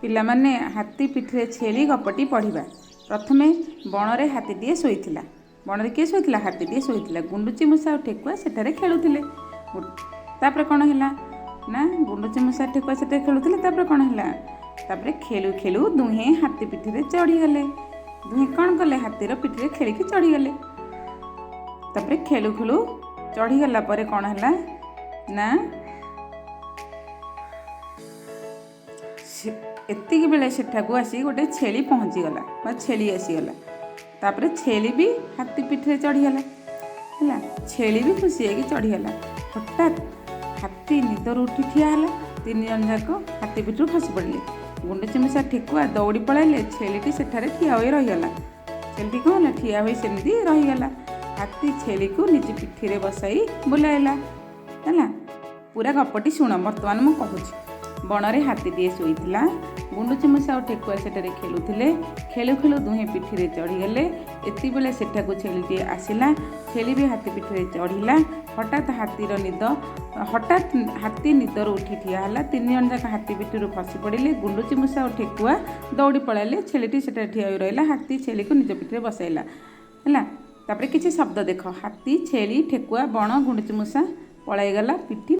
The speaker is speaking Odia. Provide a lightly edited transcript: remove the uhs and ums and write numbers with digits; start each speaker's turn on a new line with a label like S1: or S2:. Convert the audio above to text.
S1: ପିଲାମାନେ ହାତୀ ପିଠିରେ ଛେଳି ଗପଟି ପଢ଼ିବା। ପ୍ରଥମେ ବଣରେ ହାତୀଟିଏ ଶୋଇଥିଲା। ବଣରେ କିଏ ଶୋଇଥିଲା? ହାତୀଟିଏ ଶୋଇଥିଲା। ଗୁଣ୍ଡୁଚି ମୂଷା ଆଉ ଠେକୁଆ ସେଠାରେ ଖେଳୁଥିଲେ। ତାପରେ କ'ଣ ହେଲା ନା ଗୁଣ୍ଡୁଚି ମୂଷା ଠେକୁଆ ସେଠାରେ ଖେଳୁଥିଲେ। ତାପରେ କ'ଣ ହେଲା? ତାପରେ ଖେଳୁ ଖେଳୁ ଦୁହେଁ ହାତୀ ପିଠିରେ ଚଢ଼ିଗଲେ। ଦୁହେଁ କ'ଣ କଲେ? ହାତୀର ପିଠିରେ ଖେଳିକି ଚଢ଼ିଗଲେ। ତାପରେ ଖେଳୁ ଖେଳୁ ଚଢ଼ିଗଲା ପରେ କ'ଣ ହେଲା ନା ଏତିକି ବେଳେ ସେଠାକୁ ଆସି ଗୋଟେ ଛେଳି ପହଞ୍ଚିଗଲା ବା ଛେଳି ଆସିଗଲା। ତାପରେ ଛେଳି ବି ହାତୀ ପିଠିରେ ଚଢ଼ିଗଲା ହେଲା। ଛେଳି ବି ଖୁସି ହେଇକି ଚଢ଼ିଗଲା। ହଠାତ୍ ହାତୀ ନିଦରୁ ଉଠି ଠିଆ ହେଲା। ତିନି ଜଣ ଯାକ ହାତୀ ପିଠିରୁ ଖସି ପଡ଼ିଲେ। ଗୁଣ୍ଡୁଚି ମୂଷା ଠେକୁଆ ଦୌଡ଼ି ପଳାଇଲେ। ଛେଳିଟି ସେଠାରେ ଠିଆ ହୋଇ ରହିଗଲା। ଛେଳିଟି କ'ଣ ହେଲା? ଠିଆ ହୋଇ ସେମିତି ରହିଗଲା। ହାତୀ ଛେଳିକୁ ନିଜ ପିଠିରେ ବସାଇ ବୁଲାଇଲା ହେଲା। ପୁରା ଗପଟି ଶୁଣ, ବର୍ତ୍ତମାନ ମୁଁ କହୁଛି। ବଣରେ ହାତୀଟିଏ ଶୋଇଥିଲା। ଗୁଣ୍ଡୁଚି ମୂଷା ଆଉ ଠେକୁଆ ସେଠାରେ ଖେଳୁଥିଲେ। ଖେଳୁ ଖେଳୁ ଦୁହେଁ ପିଠିରେ ଚଢ଼ିଗଲେ। ଏତିକିବେଳେ ସେଠାକୁ ଛେଳିଟିଏ ଆସିଲା। ଛେଳି ବି ହାତୀ ପିଠିରେ ଚଢ଼ିଲା। ହଠାତ୍ ହାତୀ ନିଦରୁ ଉଠି ଠିଆ ହେଲା। ତିନି ଜଣ ଯାକ ହାତୀ ପିଠିରୁ ଖସି ପଡ଼ିଲେ। ଗୁଣ୍ଡୁଚି ମୂଷା ଆଉ ଠେକୁଆ ଦୌଡ଼ି ପଳାଇଲେ। ଛେଳିଟି ସେଠାରେ ଠିଆ ହୋଇ ରହିଲା। ହାତୀ ଛେଳିକୁ ନିଜ ପିଠିରେ ବସାଇଲା ହେଲା। ତାପରେ କିଛି ଶବ୍ଦ ଦେଖ। ହାତୀ, ଛେଳି, ଠେକୁଆ, ବଣ, ଗୁଣ୍ଡୁଚି ମୂଷା ପଳାଇଗଲା ପିଠି